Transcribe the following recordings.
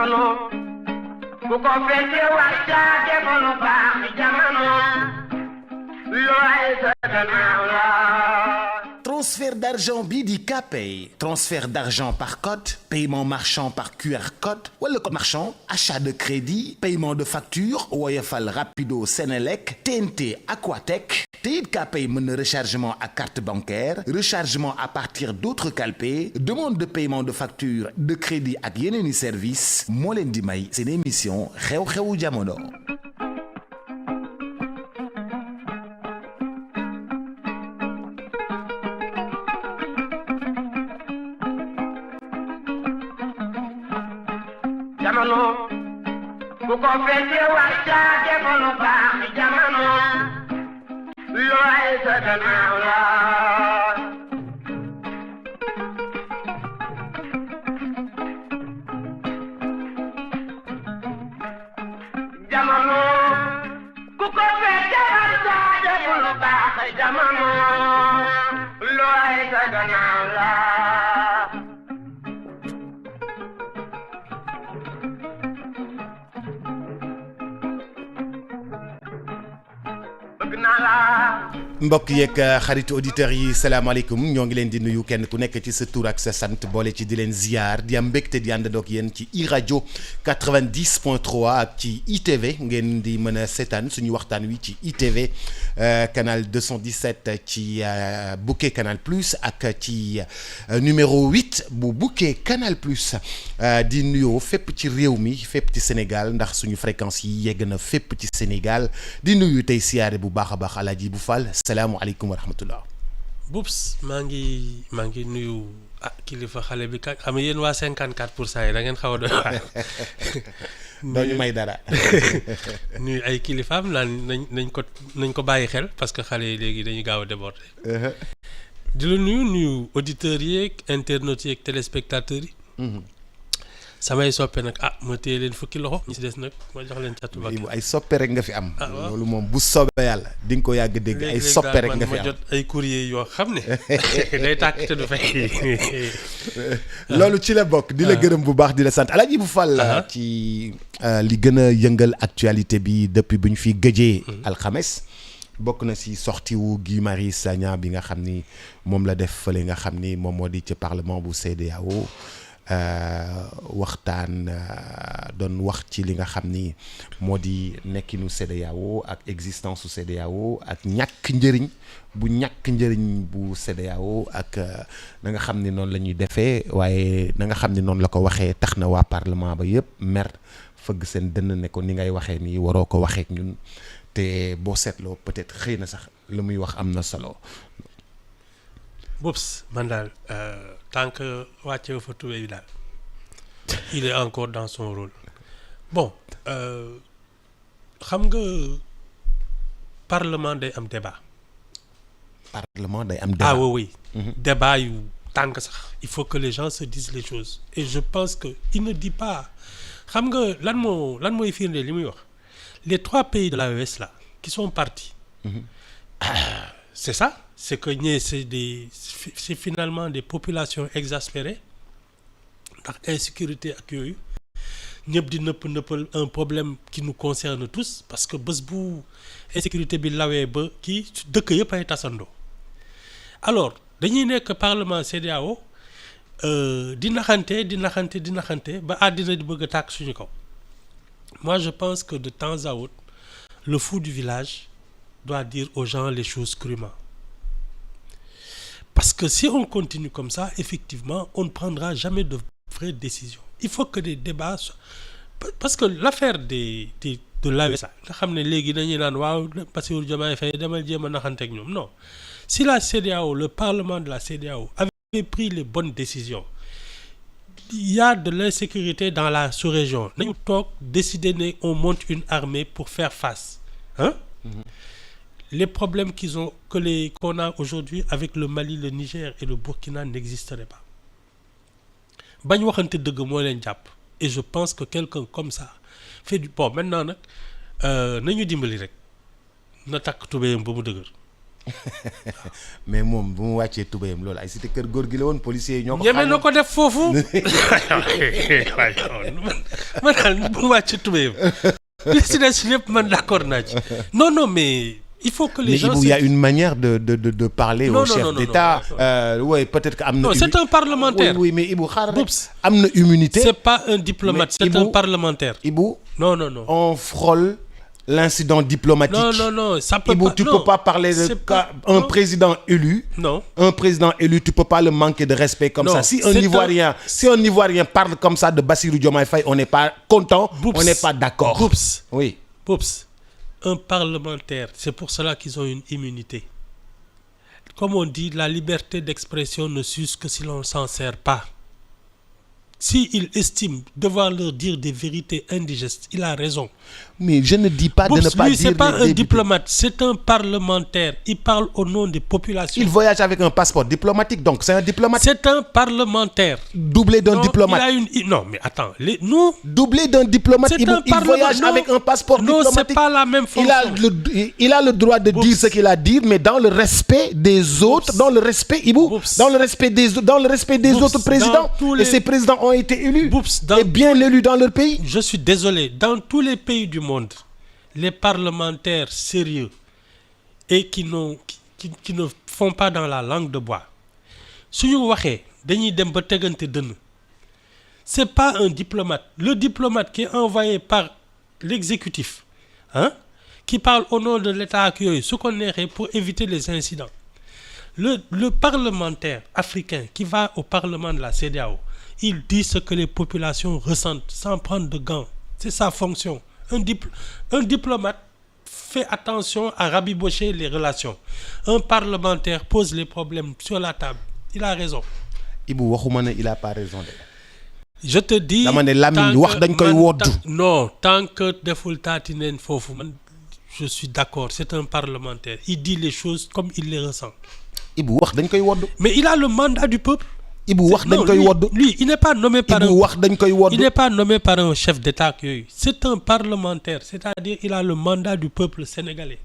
jamono ku ko fekke war caa defa lu baax jamono looy sa gannaaw la. Transfert d'argent bii di Kpay transfert d'argent par code paiement marchand par QR code wala code marchand achat de crédit paiement de facture Woyofal Rapido Senelec TNT Aquatech te it Kpay mën na rechargement à carte bancaire rechargement à partir d'autres calpés demande de paiement de facture de crédit ak yeneeni service moo leen di may seen émission xew-xewu jamono. jamono ku ko fekke war caa defa lu baax jamono looy sa gannaaw la. jamono ku ko fekke war caa defa lu baax jamono looy sa gannaaw la. mbokk yeeg xaritu auditeurs yi salaamaaleykum ñoo ngi leen di nuyu kenn ku nekk ci sa tur ak sa sant boole ci di leen ziar di am mbégte di àndandoog yéen ci iRadio 90.3 ak ci ITV ngeen di mën a seetaan suñu waxtaan wi ci ITV canal 217 ci bouquet canal plus ak ci numéro 8 bu bouquet canal plus di nuyoo fépp ci réew mi fépp ci Sénégal ndax suñu fréquence yi yegg na fépp ci Sénégal di nuyu tey siyaare bu baax a baax Alaaji bu Fall. salaamaaleykum wa rahmatullah. Boubs maa ngi nuyu kilifa xale bi xam nga yéen waa 54% yi da ngeen xaw a doy waar. doo ñu may dara. nuyu ay kilifaam nañ ko bàyyi xel parce que xale yi léegi dañuy gaaw a déborder. di la nuyu auditeurs yeeg internautes yeeg téléspectateurs yi. samay soppe nag ma téye leen fukki loxo ñi si des nag ma jox leen catu bakkan. ay soppe rek nga fi am. loolu moom bu soobee yàlla di nga ko yàgg dégg. ay soppe rek nga fi am ma jot ay courrier yoo xam ne day tàkk te du fay. loolu ci la bokk di la gërëm bu baax di la sant Alaaji bu Fall ci li gën a yëngal actualité bi depuis bu ñu fi gëjee. alxames bokk na si sortie wu Guy Marius Sagna bi nga xam ni moom la def fële nga xam ni moom moo di ci parlement bu CEDEAO. waxtaan doon wax ci li nga xam ni moo di nekkinu CEDEAO ak existence su CEDEAO ak ñàkk njëriñ bu CEDEAO ak na nga xam ni noonu la ñuy defee waaye na nga xam ni noonu la ko waxee tax na waa parlement ba yëpp mer fëgg seen dënn ne ko ni ngay waxee nii waroo ko waxee ak ñun te boo seetloo peut-être xëy na sax lu muy wax am na solo. Boubs man daal tant que wàcce fa tubéy bi daal il est encore dans son rôle bon xam nga parlement day am débat. Oui. Débat yu tànk sax il faut que les gens se disent les choses et je pense que il ne dit pas xam nga lan mooy firnde li muy wax les 3 pays de l'AES là qui sont partis. C'est ça. C'est que c'est finalement des populations exaspérées ndax insécurité ak yooyu ñëpp di nëppal un problème qui nous concerne tous parce que bés bu insécurité bi lawee ba kii dëkk yëpp ay tasandoo alors dañuy nekk parlement CEDEAO di naxante ba àddina di bëgg a tàkk suñu kaw. Moi je pense que de temps à autre le fou du village doit dire aux gens les choses crûment. Parce que si on continue comme ça, effectivement, on ne prendra jamais de vraies décisions. Il faut que des débats soient... Parce que l'affaire de l'AES, non. Si la CEDEAO, le Parlement de la CEDEAO, avait pris les bonnes décisions, il y a de l'insécurité dans la sous-région. Nous avons décidé qu'on monte une armée pour faire face. Hein? Les problèmes qu'on a aujourd'hui avec le Mali, le Niger et le Burkina n'existeraient pas. Et je pense que quelqu'un comme ça fait du... Bon, maintenant, nañu dimbali rek na takk tubéyam ba mu dëgër mais moom bu mu wàccee tubéyam loolu ay cité kër góor gi la woon policiers yi ñoo ko. ñeme na ko def foofu. man daal bu mu wàccee tubéyam. li si des lépp man d'accord naa ci. non mais. Il faut que les gens. Il y a une manière de parler au chef d'État. Oui, peut-être que non, c'est un parlementaire. Oui, mais Ibou am na immunité. C'est pas un diplomate, c'est un parlementaire. Ibou. Non. On frôle l'incident diplomatique. Non, ça peut Ibou, pas. tu peux pas parler de un président élu. Non. Un président élu, tu peux pas le manquer de respect comme ça. Si un Ivoirien parle comme ça de Bassirou Diomaye Faye, on n'est pas content, on n'est pas d'accord. Oui. Poups. Un parlementaire, c'est pour cela qu'ils ont une immunité. Comme on dit, la liberté d'expression ne s'use que si l'on ne s'en sert pas. S'il estime devoir leur dire des vérités indigestes, il a raison. Mais je ne dis pas de ne pas lui, dire... c'est pas un diplomate, c'est un parlementaire. Il parle au nom des populations. Il voyage avec un passeport diplomatique, donc c'est un diplomate. C'est un parlementaire. Doublé d'un diplomate. Non, mais attends, nous... Doublé d'un diplomate, il voyage avec un passeport diplomatique. Non, c'est pas la même fonction. Il a le droit de dire ce qu'il a à dire, mais dans le respect des autres, dans le respect, dans le respect des autres présidents. Et ces présidents ont été élus et bien élus dans leur pays. Je suis désolé, dans tous les pays du monde, les parlementaires sérieux et qui ne font pas dans la langue de bois, suñu waxee dañuy dem ba tegante dënn. C'est pas un diplomate. Le diplomate qui est envoyé par l'exécutif, qui parle au nom de l'État ak yooyu su ko neexee pour éviter les incidents. Le parlementaire africain qui va au parlement de la CEDEAO, il dit ce que les populations ressentent sans prendre de gants. C'est sa fonction. Un diplomate fait attention à rabibocher les relations. Un parlementaire pose les problèmes sur la table. Il a raison. Ibou waxuma ne il a pas raison de. Je te dis. dama ne Lamine wax dañ koy woddu. Non, tant que deful taati neen foofu man je suis d'accord, c'est un parlementaire. Il dit les choses comme il les ressent. Ibou wax dañ koy woddu. Mais il a le mandat du peuple. Ibou wax dañ koy woddu. Lui, il n'est pas nommé par il n'est pas nommé par un chef d'État. C'est un parlementaire, c'est-à-dire il a le mandat du peuple sénégalais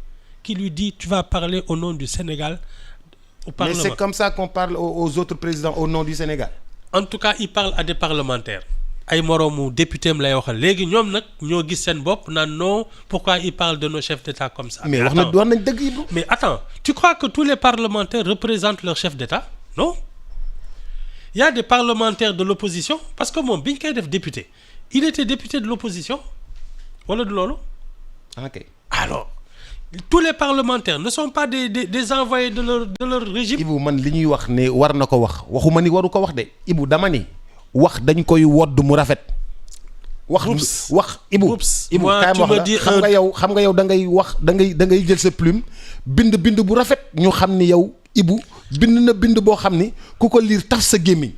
qui lui dit tu vas parler au nom du Sénégal au Parlement. Mais c'est comme ça qu'on parle aux autres présidents au nom du Sénégal. En tout cas, il parle à des parlementaires. Ay moroomu député am lay waxal léegi ñoom nag ñoo gis seen bopp naan non pourquoi il parle de nos chefs d'État comme ça. Mais wax nañ dëgg Ibou. Mais attends, tu crois que tous les parlementaires représentent leur chef d'État? Non. Il y a des parlementaires de l'opposition parce que moom bi ñu koy def député il était député de l'opposition wala du loolu. Ok. Alors tous les parlementaires ne sont pas des envoyés de leur régime. Ibou man li ñuy wax ne war na ko wax waxuma ni waru ko wax de Ibou dama ni wax dañ koy wodd mu rafet. wax Ibou kaay ma wax la xam nga yow da ngay wax da ngay jël sa plume bind bu rafet ñu xam ni yow Ibou bind boo xam ni ku ko lire taf sa gémmiñ.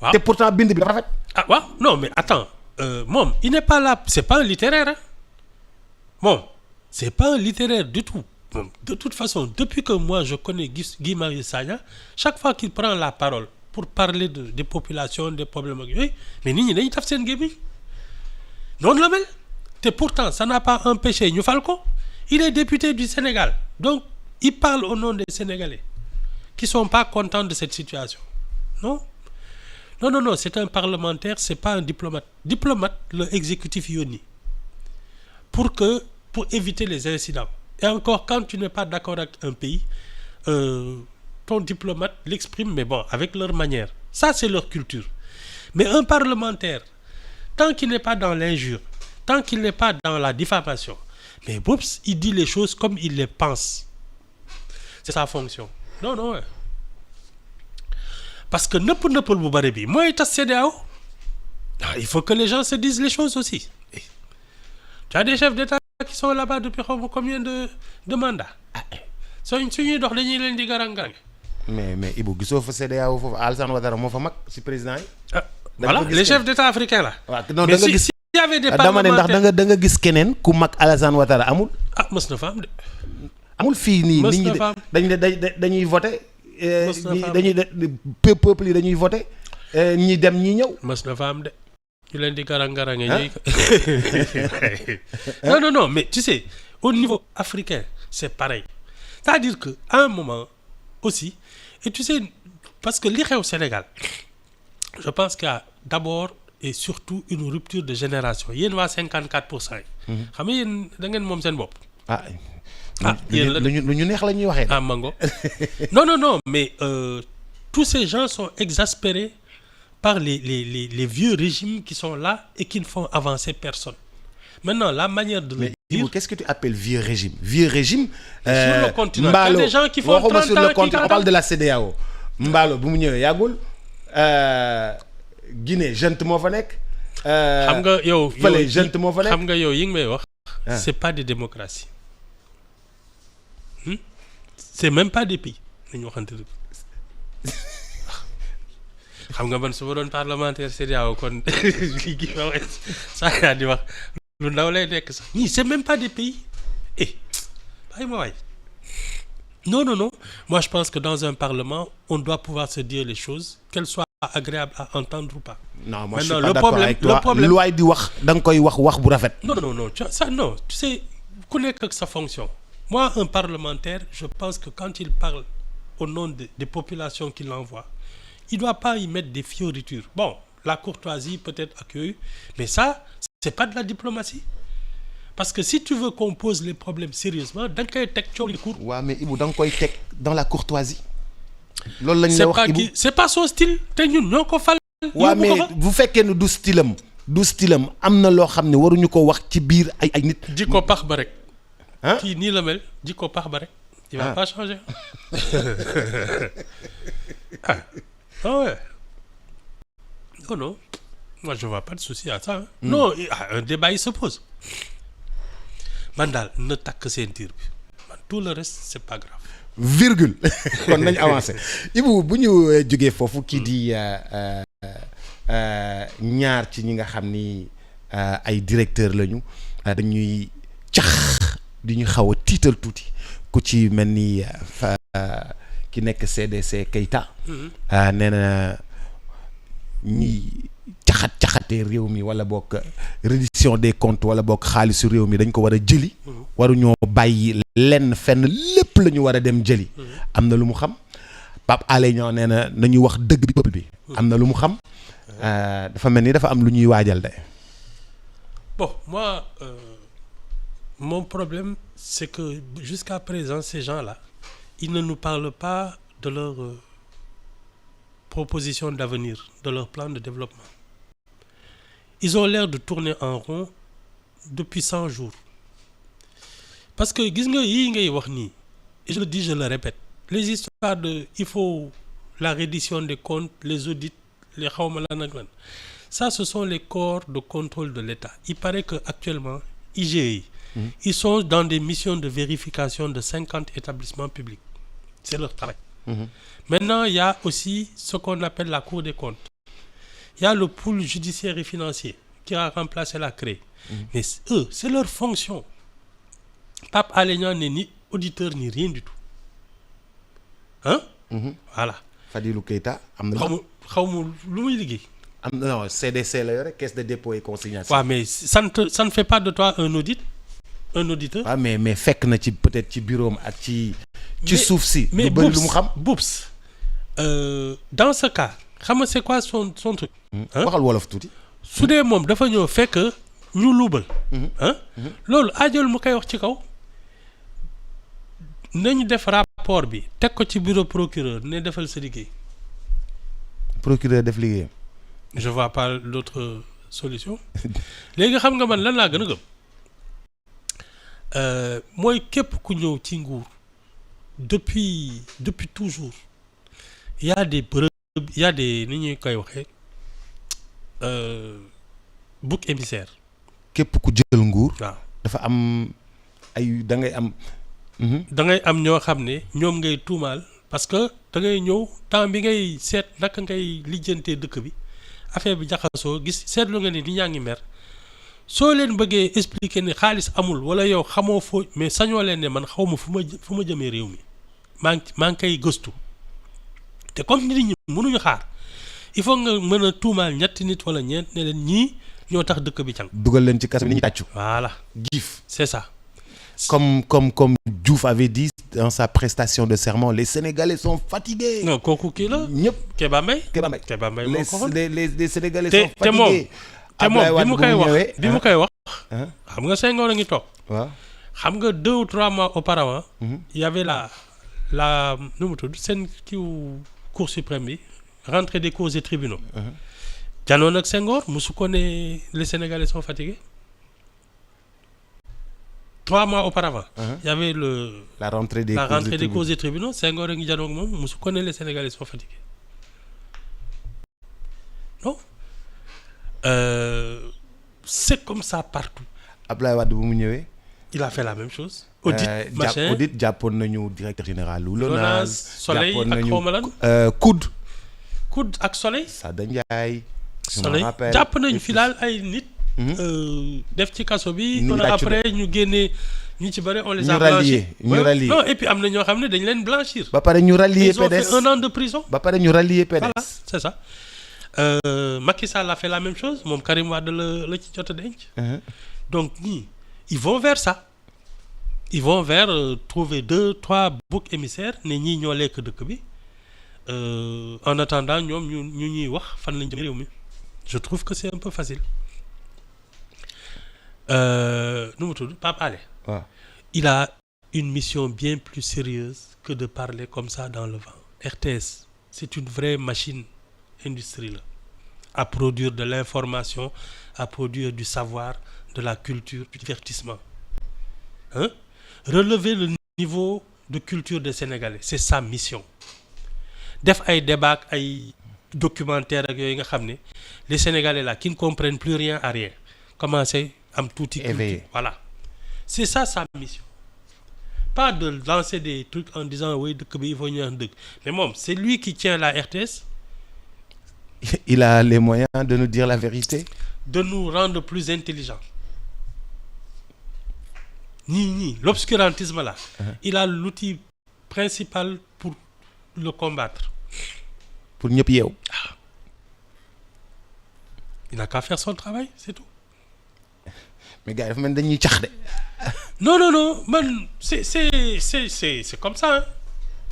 waaw te pourtant bind bi rafet. Ah waaw non mais attends moom il n'est pas là, c'est pas un littéraire moom c'est pas un littéraire du tout. Bon, de toute façon depuis que moi je connais Guy Marius Sagna chaque fois qu'il prend la parole pour parler des populations des problèmes ak yooyu mais nit ñi dañuy taf seen gémmiñ noonu la mel te pourtant ça n'a pas empêché ñu fal ko il est député du Sénégal donc il parle au nom des Sénégalais qui sont pas contents de cette situation. Non, c'est un parlementaire, c'est pas un diplomate. Diplomate, le exécutif yoni. Pour éviter les incidents. Et encore, quand tu n'es pas d'accord avec un pays, ton diplomate l'exprime, mais bon, avec leur manière. Ça, c'est leur culture. Mais un parlementaire, tant qu'il n'est pas dans l'injure, tant qu'il n'est pas dans la diffamation, mais oups, il dit les choses comme il les pense. C'est sa fonction. Non. Parce que nëpp bu bari bi mooy tas CEDEAO. Il faut que les gens se disent les choses aussi. Tu as des chefs d'État qui sont là-bas depuis combien de mandats. Suñuy dox dañuy leen di garang-garang. Mais Ibou gisoo fa CEDEAO foofu Alassane Ouattara moo fa mag ci président yi. Voilà les chefs d'État africains là. Non da nga gis y avait des parlementaires dama ne ndax da nga gis keneen ku mag Alassane Ouattara amul. Mës na fa am de. amul fii nii nit ñi dañuy voter peuple yi dañuy voter ñi dem ñi ñëw. mës na fa am de ñu leen di garang-garange ñuy. non mais tu sais au niveau africain c'est pareil c'est-à-dire que à un moment aussi et tu sais parce que li xew Sénégal je pense qu'il y a d'abord et surtout une rupture de génération yéen waa 54% yi. xam nga yéen da ngeen moom seen bopp. yéen lu ñu neex la ñuy waxee. mango non mais tous ces gens sont exaspérés par les vieux régimes qui sont là et qui ne font avancer personne. Maintenant la manière de le dire. Qu'est-ce que tu appelles vieux régime? Vieux régime. Sur le continent. Il y a des gens qui font 30 ans sur le continent. On parle de la CEDEAO. Mballo bu mu ñëwee yàggul Guinée jeune moo fa nekk. xam nga yow fële jeune moo fa nekk. xam nga yow yi nga may wax. c'est pas des démocraties. C'est même pas des pays nañu waxante dëgg xam nga man su ma doon parlementaire CEDEAO kon lii gi ma wax saa di wax lu ndaw lay nekk sax ñii c'est même pas des pays bàyyi ma waay non moi je pense que dans un parlement on doit pouvoir se dire les choses qu'elles soient agréables à entendre ou pas. Non moi je suis pas d'accord avec toi. Lu waay di wax da nga koy wax bu rafet. Non ça non tu sais ku nekk ak sa fonction. Moi, un parlementaire, je pense que quand il parle au nom des populations qu'il envoie, il ne doit pas y mettre des fioritures. Bon, la courtoisie peut-être accueillie, mais ça, c'est pas de la diplomatie. Parce que si tu veux qu'on pose les problèmes sérieusement, da nga koy teg coow li cour. Ouais, mais Ibou da nga koy teg dans la courtoisie. loolu lañ la wax Ibou c'est pas son style te ñun ñoo ko fal. Ouais, mais bu fekkee ne du stylam am na loo xam ne waruñu ko wax ci biir ay nit. jikko pax ba rek. kii nii la mel jikko pax ba rek. il va pas changer. Ouais. Non moi je vois pas de souci à ça. Non un débat il se pose. man daal na takk ceinture bi man tout le reste c'est pas grave. virgule kon nañ avancé Ibou bu ñu jógee foofu kii di ñaar ci ñi nga xam ni ay directeur lañu dañuy cax di ñu xaw a tiital tuuti ku ci mel ni ki nekk CDC Keita nee na ñi caxatee réew mi wala bokk reddition des comptes wala bokk xaalisu réew mi dañ ko war a jëli waruñoo bàyyi lenn fenn lépp la ñu war a dem jëli am na lu mu xam Pape Alé Niang nee na nañu wax dëgg bi peuple bi am na lu mu xam dafa mel ni dafa am lu ñuy waajal de. Bon moi mon problème c'est que jusqu'à présent ces gens-là ils ne nous parlent pas de leur proposition d'avenir, de leur plan de développement. Ils ont l'air de tourner en rond depuis 100 jours. Parce que gis nga yii ngay wax nii et je le dis je le répète les histoires de il faut la reddition des comptes les audits les xawma lan ak lan ça ce sont les corps de contrôle de l'État. Il paraît que actuellement IGE ils sont dans des missions de vérification de 50 établissements publics. C'est leur travail. Maintenant, il y a aussi ce qu'on appelle la Cour des comptes. Il y a le pôle judiciaire et financier qui a remplacé la CREI. Mais eux, c'est leur fonction. Pape Alé Niang n'est ni auditeur ni rien du tout. Hein? Voilà. Fadilou Keita am na. xaw ma lu muy liggéey. am na non CDC la yore caisse de dépôt et consignation. Ouais, mais ça ne fait pas de toi un auditeur. Ah mais fekk na ci peut-être ci bureau am ak ci suuf si. mais lu bëri lu mu xam Boubs dans ce cas xam nga c'est quoi son truc. waxal wolof tuuti. su dee moom dafa ñëw fekk ñu luubal. loolu aajool mu koy wax ci kaw nañu def rapport bi teg ko ci bureau procureur ne defal sa liggéey. procureur def liggéeyam. je vois pas d'autre solution. léegi xam nga man lan laa gën a gëm. mooy képp ku ñëw ci nguur depuis toujours il y a des preuves il y a des ni ñuy koy waxee bouc émissaire. képp ku jël nguur. waaw dafa am ay da ngay am. da ngay am ñoo xam ne ñoom ngay tuumaal parce que da ngay ñëw temps bi ngay seet naka ngay lijjantee dëkk bi affaire bi jaxasoo gis seetlu nga ni ñaa ngi mer. soo leen bëggee expliquer ne xaalis amul wala yow xamoo foo mais sañoo leen ne man xaw ma fu ma jëmee réew mi maa ngi koy gëstu te comme nit ñi mënuñu xaar il faut nga mën a tuumaal ñetti nit wala ñeent ne leen ñii ñoo tax dëkk bi càng. dugal leen ci kaso bi ni ñu tàccu. voilà giif c'est ça comme Diouf avait dit dans sa prestation de serment, les Sénégalais sont fatigués. non kooku kii la. ñëpp Kéba Mbaye moo ko xool. les Sénégalais te sont fatigués. te moom bi mu koy wax bi mu koy wax. ah xam nga Senghor a ngi toog. waaw. xam nga 2 ou 3 mois auparavant. il y avait la nu mu tudd seen kiiw Cour suprême bi rentrée des cours et tribunaux. janoon ak Senghor musu ko ne les Sénégalais sont fatigués. 3 mois auparavant. il y avait la rentrée des cours et tribunaux Senghor a ngi janoon ak moom musu ko ne les Sénégalais sont fatigués. non c'est comme ça partout. Abdoulaye Wade bu mu ñëwee. il a fait la même chose. audit jàppoon nañu directeur général lu LONASE Soleil ak xawma lan COUD ak Soleil. Sada Ndiaye. Soleil jàpp nañu fi daal ay nit. def ci kaso bi. après ñu génnee ñu ci bëri on les a blanchis. ñu rallier non et puis am na ñoo xam ne dañ leen blanchir. ba pare ñu rallier PDS ils ont fait 1 an de prison. ba pare ñu rallier PDS. voilà c'est ça. Macky Sall a fait la même chose moom Karim Wade la ci jot a denc. donc ñii ils vont vers ça. ils vont vers trouver 2-3 boucs émissaires ne ñii ñoo lekk dëkk bi en attendant ñoom ñu ñuy wax fan lañ jëm réew mi je trouve que c'est un peu facile. nu mu tudd Pape Alé. waaw il a une mission bien plus sérieuse que de parler comme ça dans le vent. RTS c'est une vraie machine industrie la à produire de l'information, à produire du savoir, de la culture, du divertissement. Relever le niveau de culture des Sénégalais, c'est sa mission. Def ay débat ay documentaire ak yooyu nga xam ne les Sénégalais là qui ne comprennent plus rien à rien commencer am tuuti culture. Voilà, c'est ça sa mission. Pas de lancer des trucs en disant oui dëkk bi il faut ñu wax dëgg mais moom c'est lui qui tient la RTS. Il a les moyens de nous dire la vérité, de nous rendre plus intelligents. L'obscurantisme là, il a l'outil principal pour le combattre. Pour ñëpp yeew. Il n'a qu'à faire son travail, c'est tout. Mais gars dafa mel dañuy cax de. Non, man c'est comme ça. Hein.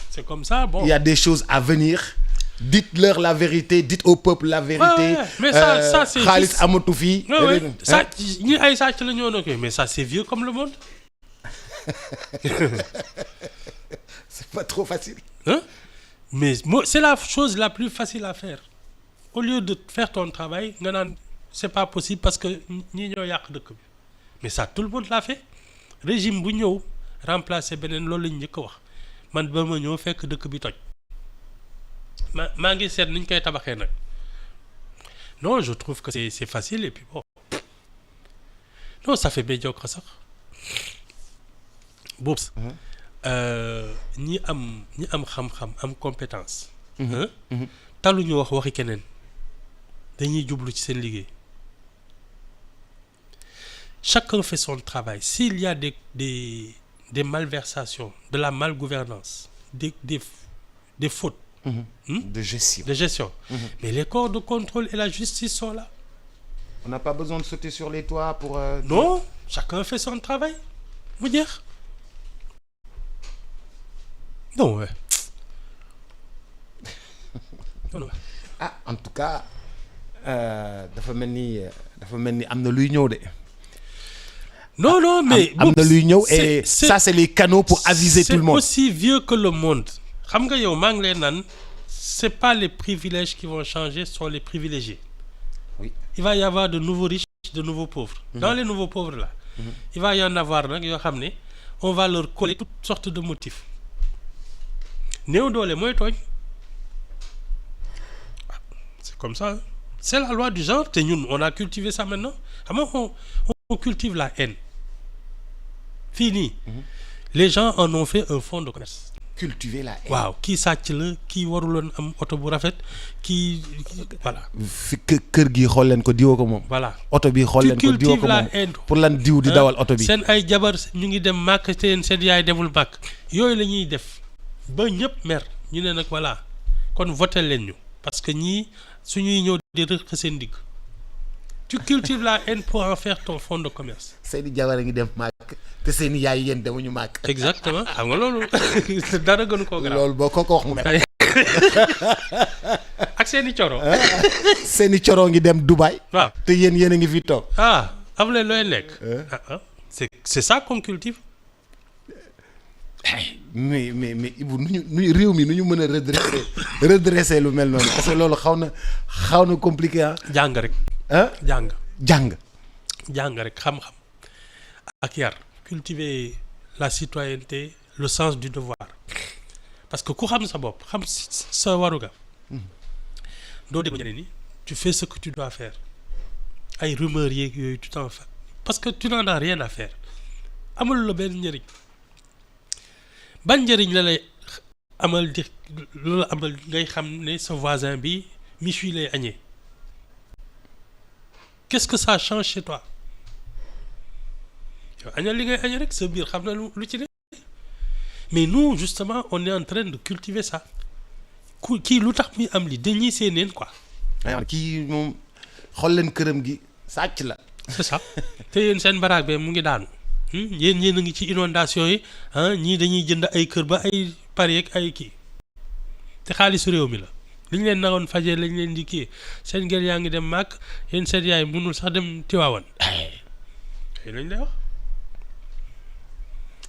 C'est comme ça. Bon. Il y a des choses à venir. Dites-leur la vérité, dites au peuple la vérité. Mais ça c'est xaalis amatu fi. Ça ñi ay sàcc la ñoo nekk mais ça c'est vieux comme le monde. C'est pas trop facile. Hein? Mais c'est la chose la plus facile à faire. Au lieu de faire ton travail nga naan c'est pas possible parce que ñii ñoo yàq dëkk bi mais ça tout le monde l'a fait. Régime bu ñëw remplacer beneen loolu lañ njëkk a wax man ba ma ñëw fekk dëkk bi toj. maa ngi seet ni ñu koy tabaxee nag non je trouve que c'est facile et puis bon non ça fait médiocre sax boobu ñi am xam-xam am compétence taluñu wax waxi keneen dañuy jublu ci seen liggéey chacun fait son travail s'il y a des malversations de la malgouvernance des fautes de gestion. Mais les corps de contrôle et la justice sont là. On n'a pas besoin de sauter sur les toits pour... Non, chacun fait son travail. Vous dire non, ouais. Non. Ah, en tout cas, dafa mel ni am na luy ñëw de. Non, mais... am na luy ñëw et ça c'est les canaux pour aviser tout le monde. C'est aussi vieux que le monde. xam nga yow maa ngi lay naan c'est pas les privilèges qui vont changer, ce sont les privilégiés. Oui. Il va y avoir de nouveaux riches, de nouveaux pauvres. Dans les nouveaux pauvres là, il va y en avoir nag yoo xam ne on va leur coller toutes sortes de motifs. Néew doole mooy tooñ. C'est comme ça. C'est la loi du genre te ñun on a cultivé ça maintenant. Xam nga on cultive la haine. Fii nii. Les gens en ont fait un fonds de commerce. Cultiver la haine. waaw kii sàcc la kii waruloon am oto bu rafet kii voilà. fi kër gi xool leen ko diwoo ko moom. voilà oto bi xool leen ko diwoo ko moom pour lan diw di dawal oto bi. seen ay jabar ñu ngi dem màkk seen yaay demul màkk yooyu la ñuy def ba ñëpp mer ñu ne nag voilà kon voté leen ñu parce que ñii suñuy ñëw di rëq seen digg tu cultives la haine pour en faire ton fonds de commerce. seeni jabar a ngi dem màkk te seeni yaay yéen demuñu màkk. Exactement xam nga loolu dara gënu koo garaaw. loolu boo ko wax mu ne. ak seeni coro. seeni coro ngi dem Dubaï. waaw te yéen a ngi fi toog. am leen looy lekk. c'est ça qu'on cultive. mais Ibou nu ñu réew mi nu ñu mën a redresser lu mel noonu parce que loolu xaw na compliqué ah. jàng rek. jàng rek xam-xam ak yar. cultiver la citoyenneté le sens du devoir parce que ku xam sa bopp xam sa waruga. doo déglu ñeneen ni tu fais ce que tu dois faire ay rumeurs yeeg yooyu tu t'en fais parce que tu n'en as rien à faire amul la benn njëriñ. ban njëriñ la lay amal di loolu amal ngay xam ne sa voisin bi michu lay añee qu'est-ce que ça change chez toi yow añal li ngay añee rek sa biir xam na lu ci ne mais nous justement on est en train de cultiver ça kii lu tax muy am li dañuy seeneen quoi. kii moom xool leen këram gi sàcc la. c'est ça te yéen seen baraag be mu ngi daanu. yéen a ngi ci inondation yi ñii dañuy jënd ay kër ba ay Paris ak ay kii te xaalisu réew mi la li ñu leen naroon fajee lañ leen di kii seen gel yaa ngi dem màkk yéen seen yaay mënul sax dem Tiwaawan lañ lay wax.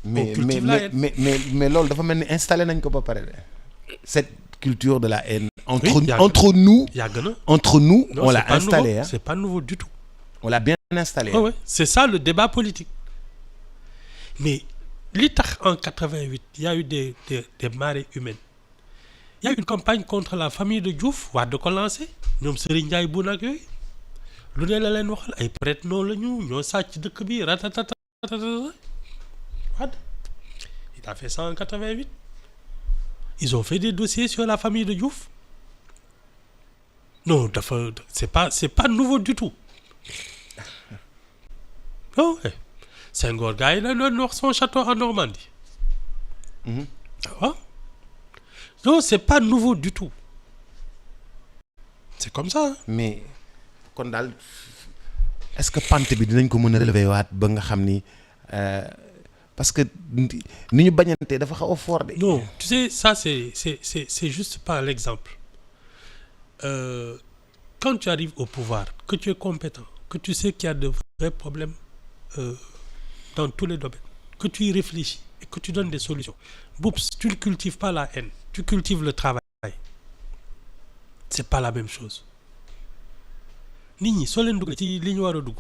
mais loolu dafa mel ni installé nañ ko ba pare de cette culture de la haine. entre nous yàgg na entre nous non, on l'a installé c'est pas nouveau du tout. on l'a bien installé. Ouais. C'est ça le débat politique. Mais li tax en 88 il y a eu des marées humaines. Il y a eu une campagne contre la famille de Diouf Wade ko lancé ñoom Serigne Ndiaye Boun ak yooyu lu ne la leen waxal ay prête-noms la ñoo sàcc dëkk bi ratatata Wade il a fait ça en 88. Ils ont fait des dossiers sur la famille de Diouf. Non dafa c'est pas nouveau du tout. Oh ouais. Senghor gars yi la doon wax son château en Normandie. Non c'est pas nouveau du tout. C'est comme ça. mais kon daal est-ce que pante bi dinañ ko mën a relever waat ba nga xam ni parce que ni ñu bañantee dafa xaw a fort de. non tu sais ça c'est juste par l'exemple. Quand tu arrives au pouvoir que tu es compétent que tu sais qu'il y a de vrais problèmes dans tous les domaines que tu y réfléchis et que tu donnes des solutions. Boups, tu ne cultives pas la haine, tu cultives le travail. C'est pas la même chose. nit ñi soo leen duggee ci li ñu war a dugg.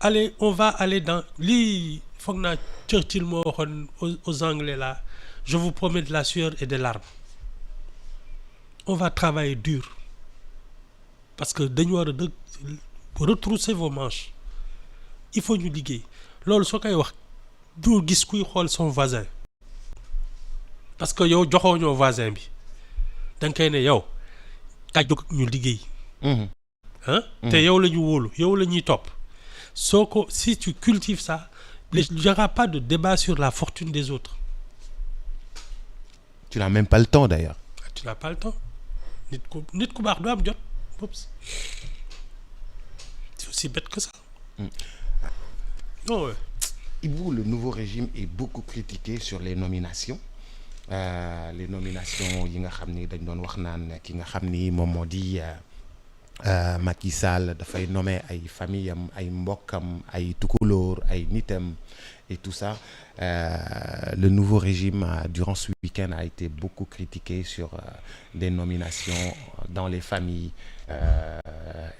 allez on va aller dans lii foog naa Churchill moo waxoon aux Anglais là je vous promets de la sueur et des larmes. On va travailler dur parce que dañu war a retrousser vos manches. Il faut ñu liggéey loolu soo koy wax doo gis kuy xool son voisin parce que yow joxoo ñoo voisin bi da nga koy ne yow kaay jóg ñu liggéey. te yow la ñu wóolu yow la ñuy topp soo ko si tu cultives ça il n'y aura pas de débat sur la fortune des autres. Tu n'as même pas le temps d'ailleurs. Tu n'as pas le temps nit ku baax du am jot. Oups. C'est aussi bête que ça. Non, ouais. Ibou, le nouveau régime est beaucoup critiqué sur les nominations. Les nominations yi nga xam ni dañ doon wax naan ki nga xam ni moom moo di Macky Sall dafay nommer ay famille am ay mbokkam ay tukulóor ay nitam et tout ça. Le nouveau régime durant ce week-end a été beaucoup critiqué sur des nominations dans les familles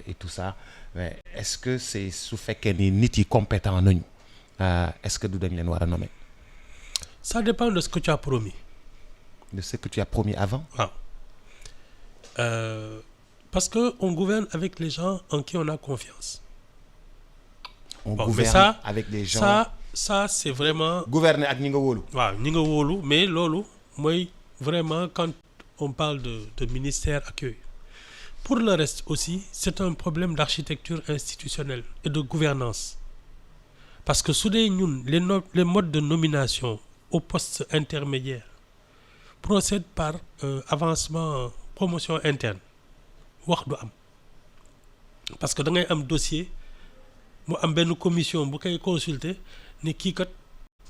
et tout ça. Mais est-ce que c'est su fekkee ni nit yi compétent nañu est-ce que du dañ leen war a nommer? Ça dépend de ce que tu as promis. De ce que tu as promis avant? waaw parce que on gouverne avec les gens en qui on a confiance. On gouverne avec des gens. Ça c'est vraiment. Gouverner ak ñi nga wóolu. waaw ñi nga wóolu mais loolu mooy vraiment quand on parle de ministère ak yooyu. Pour le reste aussi c'est un problème d'architecture institutionnelle et de gouvernance parce que su dee ñun les modes de nomination au poste intermédiaire procèdent par avancement promotion interne wax du am parce que da ngay am dossier mu am benn commission bu koy consulter ni kii kat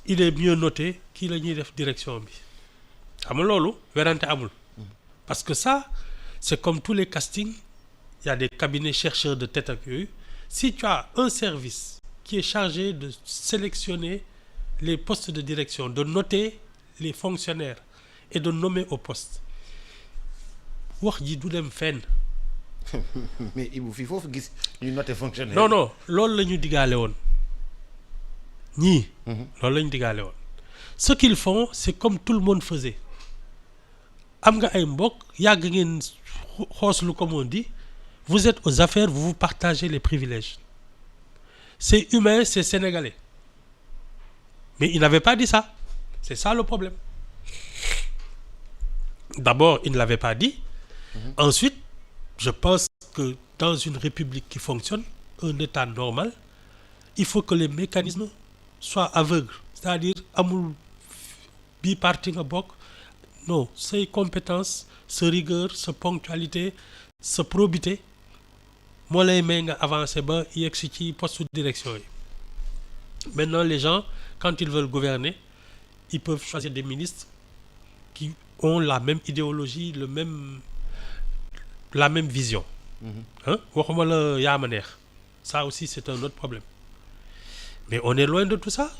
il est mieux noté kii la ñuy def direction bi xam nga loolu werante amul parce que ça c'est comme tous les castings il y a des cabinets chercheurs de tête ak yooyu si tu as un service qui est chargé de sélectionner les postes de direction de noter les fonctionnaires et de nommer au poste wax ji du dem fenn. mais Ibou fii foofu gis ñu noter fonctionnaire. non loolu la ñu digaale woon ñii. loolu la ñu digaale woon ce qu'ils font c'est comme tout le monde faisait am nga ay mbokk yàgg ngeen xooslu comme on dit vous êtes aux affaires vous partagez les privilèges c'est humain c'est sénégalais mais il n'avait pas dit ça c'est ça le problème d'abord il ne l'avait pas dit ensuite je pense que dans une république qui fonctionne un état normal il faut que les mécanismes soient aveugles c'est-à-dire amul bii parti nga bokk non say compétence sa rigueur sa ponctualité sa probité moo lay may nga avancer ba yegg si ci poste de direction yi maintenant les gens quand ils veulent gouverner ils peuvent choisir des ministres qui ont la même idéologie la même vision waxuma la yaa ma neex ça aussi c'est un autre problème mais on est loin de tout ça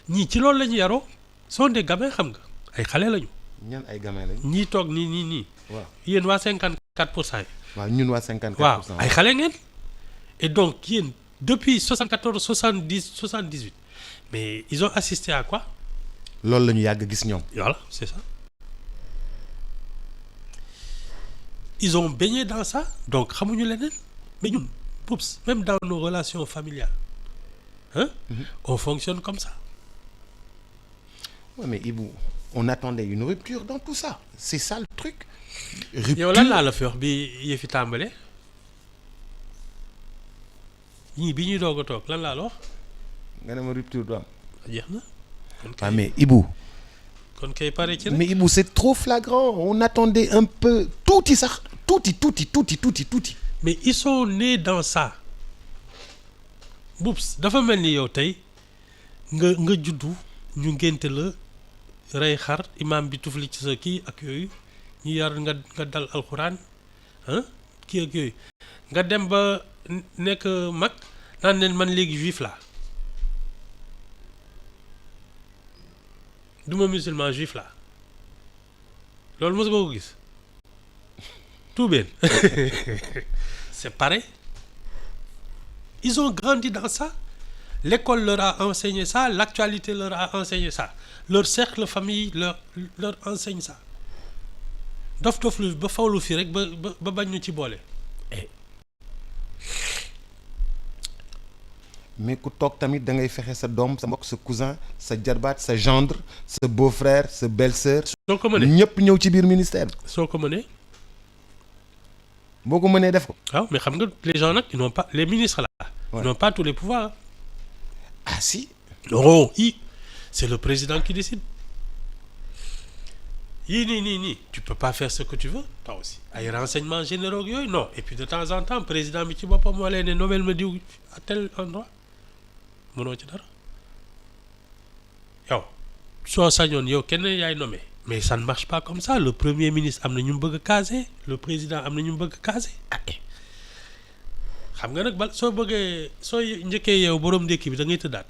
ñii ci loolu la ñu yaroo sont des gamins xam nga ay xale lañu. ñan ay gamins lañu. ñii toog nii. waaw yéen waa 54% yi. waaw ñun waa 54%. waaw ay xale ngeen. et donc yéen depuis 74 70 78 mais ils ont assisté à quoi. loolu la ñu yàgg gis ñoom. voilà c'est ça. ils ont baigné dans ça donc xamuñu leneen mais ñun poups même dans nos relations familiales on fonctionne comme ça. Ouais, mais Ibou on attendait une rupture dans tout ça c'est ça le truc. rupture yow lan laa la fi wax bi yëfi tàmbale ñii bi ñuy doog a toog lan laa la wax. nga ne ma rupture du am. jeex na. ah mais Ibou. kon kay pare ci rek. mais Ibou c'est trop flagrant on attendait un peu tuuti sax tuuti. mais ils sont nés dans ça. Boups dafa mel ni yow tey nga juddu ñu ngénte la rey xar imam bi tufli ci sa kii ak yooyu ñu yar nga dal alxuraan kii ak yooyu nga dem ba nekk mag naan leen man léegi juif laa duma musulman juif laa loolu mos nga ko gis tout bien c'est pareil. Ils ont grandi dans ça. L'école leur a enseigné ça, l'actualité leur a enseigné ça. Leur cercle famille leur enseigne ça. dof lu ba fawlu fii rek ba bañ ñu ci boole. mais ku toog tamit da ngay fexe sa doom sa mbokk sa cousin sa jarbaat sa gendre sa beau-frère sa belle-sœur. soo ko mënee ñëpp ñëw ci biir ministère. soo ko mënee. boo ko mënee def ko. waaw mais xam nga les gens nag ils n'ont pas les ministres là. Ouais. Ils n'ont pas tous les pouvoirs. Ah si. Non, c'est le président qui décide. Nii. Tu peux pas faire ce que tu veux, toi aussi. Ay renseignements généraux yooyu non. Et puis de temps en temps président bi ci boppam moo leen ne nommel ma diw à tel endroit mënoo ci dara. yow soo sañoon yow kenn yaay nommé. mais ça ne marche pas comme ça le premier ministre am na ñu bëgg a caser le président am na ñu bëgg a caser xam nga nag soo njëkkee yow boroom ndékki bi da ngay tëddaat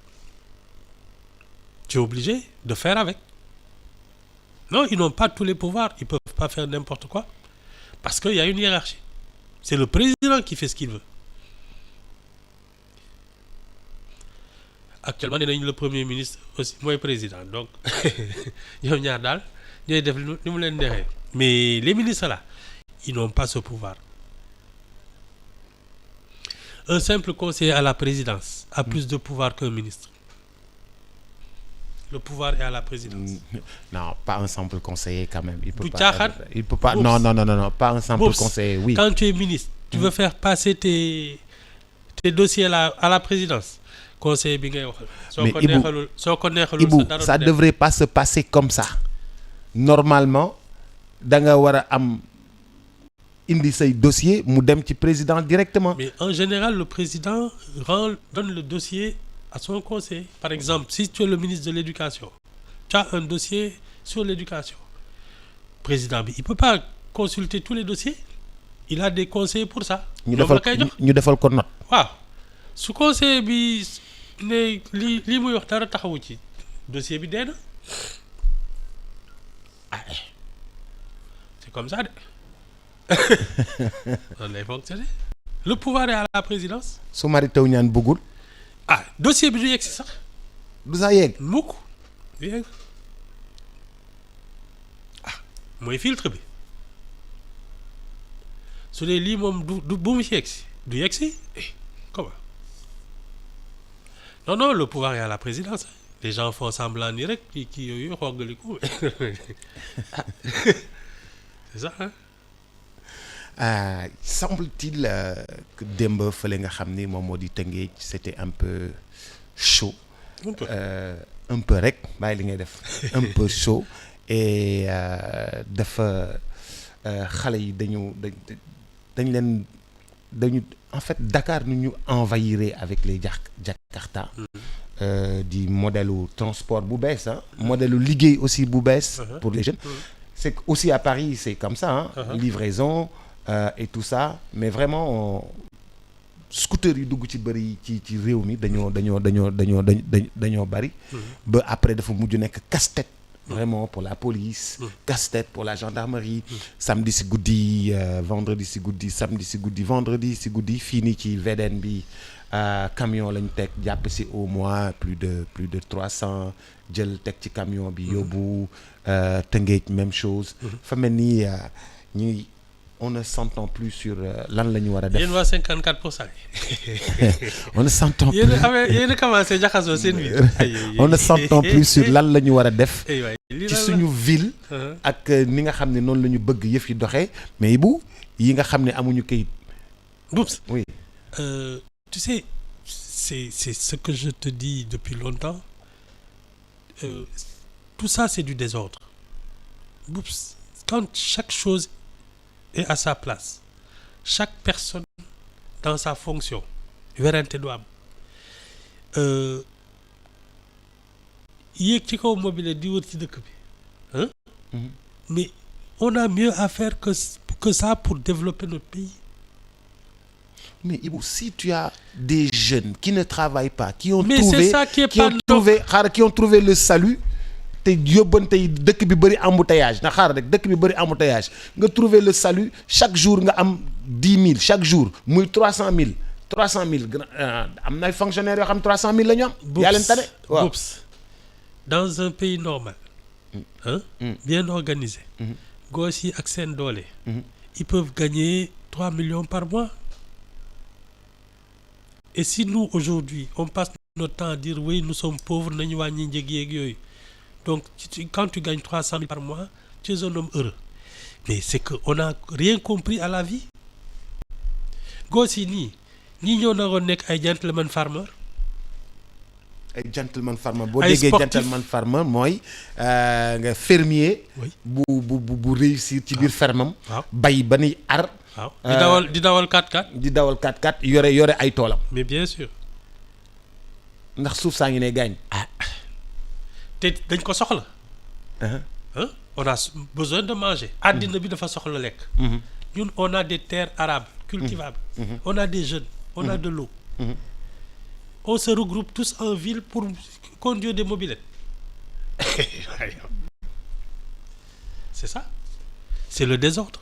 tu es obligé de faire avec non ils n'ont pas tous les pouvoirs ils peuvent pas faire n'importe quoi parce que y a une hiérarchie c'est le président qui fait ce qu'il veut actuellement nee nañu le premier ministre aussi mooy président donc ñoom ñaar daal ñooy def li mu leen neexee mais les ministres là ils n'ont pas ce pouvoir un simple conseiller à la présidence a plus de pouvoir qu'un ministre le pouvoir est à la présidence. Non, pas un simple conseiller quand même. Il peut pas. Oups. Non, pas un simple Oups. conseiller. Oui. Quand tu es ministre, tu veux faire passer tes dossiers là à la présidence. Conseiller bi ngay waxal. soo ko neexalul Ibou, ça devrait pas se passer comme ça. Normalement, da nga war a am indi say dossier mu dem ci président directement. Mais en général, le président donne le dossier à son conseil. Par exemple, si tu es le ministre de l'Éducation, tu as un dossier sur l'éducation. Président bi il peut pas consulter tous les dossiers. Il a des conseillers pour ça. ñu defal ko note. waaw su conseiller bi ne lii muy wax dara taxawu ci dossier bi dee na c'est comme ça de noonu lay fonctionner. Le pouvoir est à la présidence. su Mary Teuw Niane bëggul. Dossier bi du yegg si sax. du sax yegg. mukk du yegg mooy filtre bi su dee lii moom du bu mu ci yegg si du yegg si comment non le pouvoir est à la présidence. Les gens font semblant ni rek kii yooyu xoogaliku c'est ça semble-t-il que démb fële nga xam ni moom moo di Tëngéej c'était un peu chaud. Un peu rek bàyyi li ngay def un peu chaud et dafa xale yi dañu en fait Dakar nu ñu envahir avec les Jakarta. di modèle transport bu bees modèle liggéey aussi bu bees pour les jeunes. C'est aussi à Paris c'est comme ça livraison et tout ça mais vraiment scooter yi dugg ci bëri ci réew mi dañoo bëri ba après dafa mujj nekk casse-tête vraiment pour la police casse-tête pour la gendarmerie samedi si guddi vendredi si guddi samedi si guddi vendredi si guddi fii nii ci VDN bi camion lañ teg jàpp si au moins plus de 300 jël teg ci camion bi yóbbu Tëngéej même chose fa mel ni ñuy on ne s'entend plus sur lan la ñu war a def. yéen waa 54%. on ne s'entend plus yéen a commencé jaxasoo seen vie. on ne s'entend plus sur lan la ñu war a def. ci suñu ville. ak ni nga xam ne noonu la ñu bëgg yëf yi doxee mais bu yi nga xam ne amuñu kayit. Boubs. Oui. Tu sais c'est ce que je te dis depuis longtemps tout ça c'est du désordre. Boubs quand chaque chose est à sa place chaque personne dans sa fonction werante du am yéeg ci kaw mobile di wër ci dëkk bi mais on a mieux à faire que ça pour développer notre pays. Mais Ibou, si tu as des jeunes qui ne travaillent pas qui ont trouvé le salut te yóbbante yi dëkk bi bëri embouteillage na xaar rek dëkk bi bëri embouteillage nga trouver le salut chaque jour nga am 10 000 chaque jour muy 300 000 am na ay fonctionnaires yoo xam 300 000 la ñu am. yaa leen tane waaw dans un pays normal. Bien organisé. gos yi ak seen doole. ils peuvent gagner 3 millions par mois. Et si nous aujourd'hui on passe notre temps à dire oui nous sommes pauvres nañu wàññi njëg yeeg yooyu. Donc, quand tu gagnes 300 000 par mois, tu es un homme heureux. Mais c'est qu'on n'a rien compris à la vie. Gossi nii ñii ñoo naroon nekk ay gentleman farmer. ay gentleman farmer boo déggee gentleman farmer mooy nga fermier. bu réussir ci biir fermam. bay ba ni ar. di dawal 4x4. di dawal 4x4 yore ay toolam. Mais bien sûr. ndax suuf saa ngi ne gaañ. te dañ ko soxla. On a besoin de manger. àddina bi dafa soxla lekk. ñun on a des terres arables cultivables. On a des jeunes. On a de l'eau. On se regroupe tous en ville pour conduire des mobylettes. C'est ça. C'est le désordre.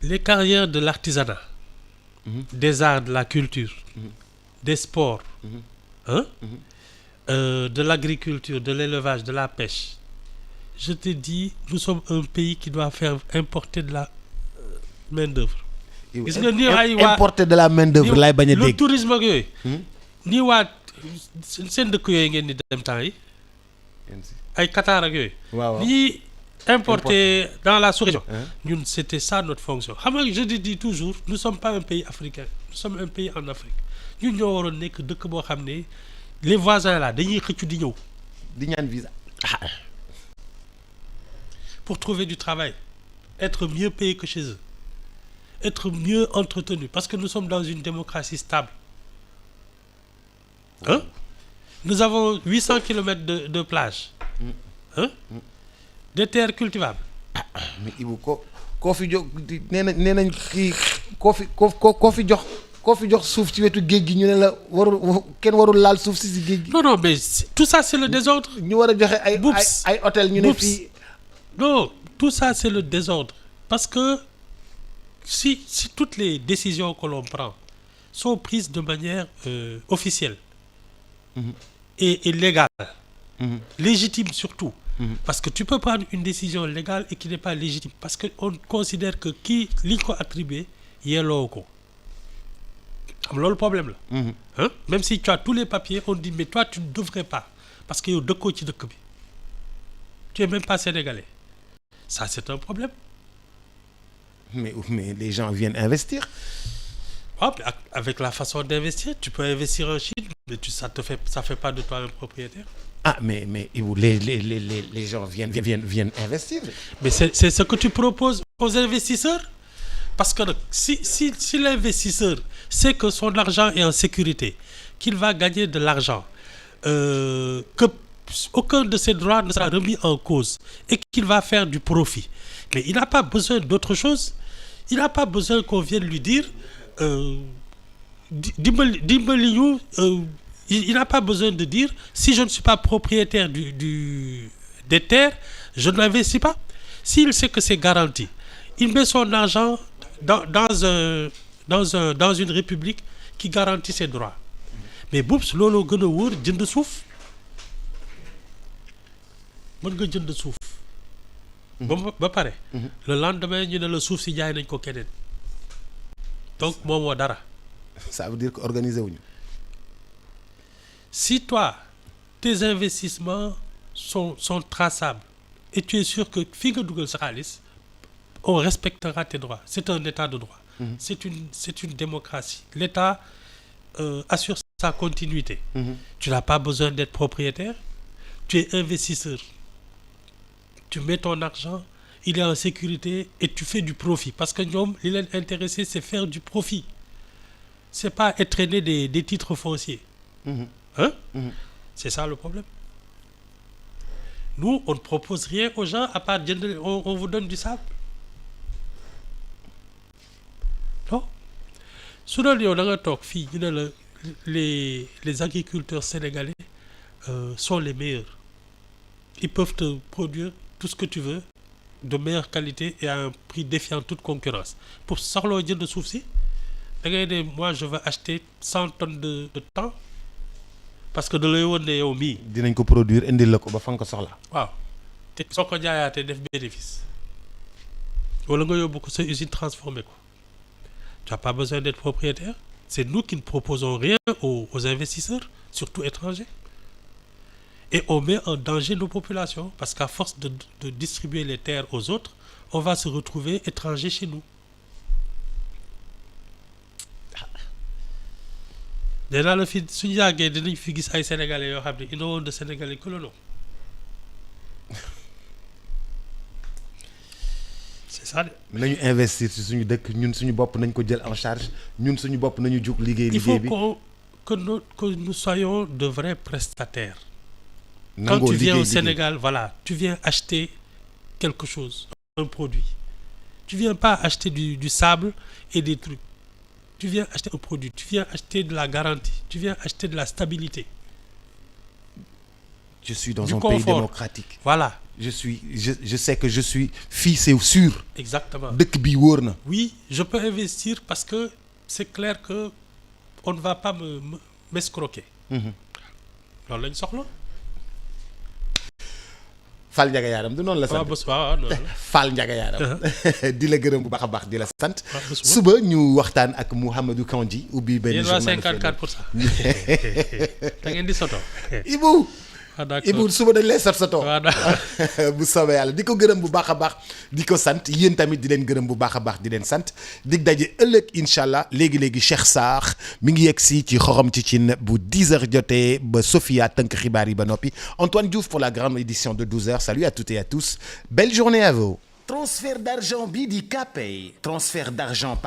Les carrières de l'artisanat, des arts, de la culture, des sports, de l'agriculture, de l'élevage, de la pêche. Je te dis, nous sommes un pays qui doit faire importer de la main-d'œuvre. Importer de la main-d'œuvre laay bañ a dégg. Le tourisme ak yooyu. nii waa seen dëkk yooyu ngeen di dem temps yi. ay Qatar ak yooyu. waaw ñii importer dans la sous-région. ñun c'était ça notre fonction xam nga je te dis toujours nous sommes pas un pays africain nous sommes un pays en Afrique ñun ñoo waroon nekk dëkk boo xam ne les voisins là dañuy xëccu di ñëw. di ñaan visa. pour trouver du travail, être mieux payé que chez eux, être mieux entretenu, parce que nous sommes dans une démocratie stable. Hein? Nous avons 800 kilomètres de plage. Hein? Des terres cultivables. mais Ibou koo fi jox nee nañ kii koo fi jox suuf ci wetu géej gi ñu ne la kenn warul laal suuf si géej gi. Non, mais tout ça c'est le désordre. ñu war a joxe ay hôtel ñu ne fii. Non, tout ça c'est le désordre. Parce que si toutes les décisions que l'on prend sont prises de manière officielle et légale, légitime surtout. Parce que tu peux prendre une décision légale et qui n'est pas légitime. Parce qu'on considère que qui li ko attribué yelloo ko. Am loolu problème la. Hein? Même si tu as tous les papiers, on dit mais toi tu ne devrais pas. Parce que yow dëkkoo ci dëkk bi. Tu es même pas sénégalais. Ça c'est un problème. mais les gens viennent investir. Hop, avec la façon d'investir, tu peux investir en Chine, mais ça fait pas de toi un propriétaire. Ah mais les gens viennent investir. Mais c'est ce que tu proposes aux investisseurs. Parce que si l'investisseur sait que son argent est en sécurité, qu'il va gagner de l'argent, que aucun de ses droits ne sera remis en cause et qu'il va faire du profit, mais il n'a pas besoin d'autre chose. Il n'a pas besoin qu'on vienne lui dire dimbali ñu. Il n'a pas besoin de dire si je ne suis pas propriétaire des terres, je n'investis pas. S'il sait que c'est garanti, il met son argent dans une république qui garantit ses droits. Mais boops looloo gën a wóor jënd suuf. Mën nga jënd suuf. ba pare. Le lendemain ñu ne la suuf si jaay nañ ko keneen. Donc moomoo dara. Ça veut dire que organiser wuñu. Si toi, tes investissements sont traçables et tu es sûr que fi nga dugal sa xaalis, on respectera tes droits. C'est un état de droit. C'est une démocratie. L'État assure sa continuité. Tu n'as pas besoin d'être propriétaire. Tu es investisseur. Tu mets ton argent, il est en sécurité et tu fais du profit. Parce que ñoom li leen intéressé, c'est faire du profit. C'est pas étraîner des titres fonciers. Hein? C'est ça le problème. Nous, on ne propose rien aux gens à part on vous donne du sable. Non. Su doon yow da nga toog fii ñu ne la les agriculteurs sénégalais sont les meilleurs. Ils peuvent te produire tout ce que tu veux de meilleure qualité et à un prix défiant toute concurrence. Pour soxloo jënd suuf si da ngay ne moi je veux acheter 100 tonnes de thym parce que da lay woon ne yow mii. dinañ ko produire indil la ko ba fa nga ko soxla. waaw te soo ko jaayaatee def bénéfice wala nga yóbbu ko sa usine transformé ko. Tu n'as pas besoin d'être propriétaire. C'est nous qui ne proposons rien aux investisseurs, surtout étrangers. Et on met en danger nos populations parce qu'à force de distribuer les terres aux autres, on va se retrouver étrangers chez nous. nee naa la fi suñu yàggee dinañ fi gis ay sénégalais yoo xam ne ils n'ont de sénégalais que le nom. C'est ça. nañu investir ci suñu dëkk ñun suñu bopp nañ ko jël en charge ñun suñu bopp nañu jug liggéey bi. Il faut que nous soyons de vrais prestataires. Quand tu viens au Sénégal, voilà, tu viens acheter quelque chose, un produit. Tu viens pas acheter du sable et des trucs. Tu viens acheter un produit, tu viens acheter de la garantie, tu viens acheter de la stabilité. Je suis dans un pays démocratique. Voilà. Je sais que je suis fii c'est sûr. Exactement. Dëkk bi wóor na. Oui, je peux investir parce que c'est clair que on ne va pas m'escroquer. Loolu lañ soxla. Fall Ndiaga Yaram du noonu la sant. waaw noonu la. Fall Ndiaga Yaram. di la gërëm bu baax a baax di la sant. suba ñu waxtaan ak Mouhamadou Kandji ubbi benn journal. yéen waa 54%. da ngeen di soto. Ibou. Ah, d'accord. Ibou suba dañ lay sat sa tool. Ah, d'accord. bu soobee yàlla di ko gërëm bu baax a baax di ko sant yéen tamit di leen gërëm bu baax a baax di leen sant dig daje ëllëg incha allah léegi Cheikh Sarr mi ngi yegg si ci xorom ci cin bu 10h jotee ba Sophia tënk xibaar yi ba noppi Antoine Diouf pour la grande édition de 12h salut à toutes et à tous belle journée à vous. Transfert d'argent bi di Kpay transfert d'argent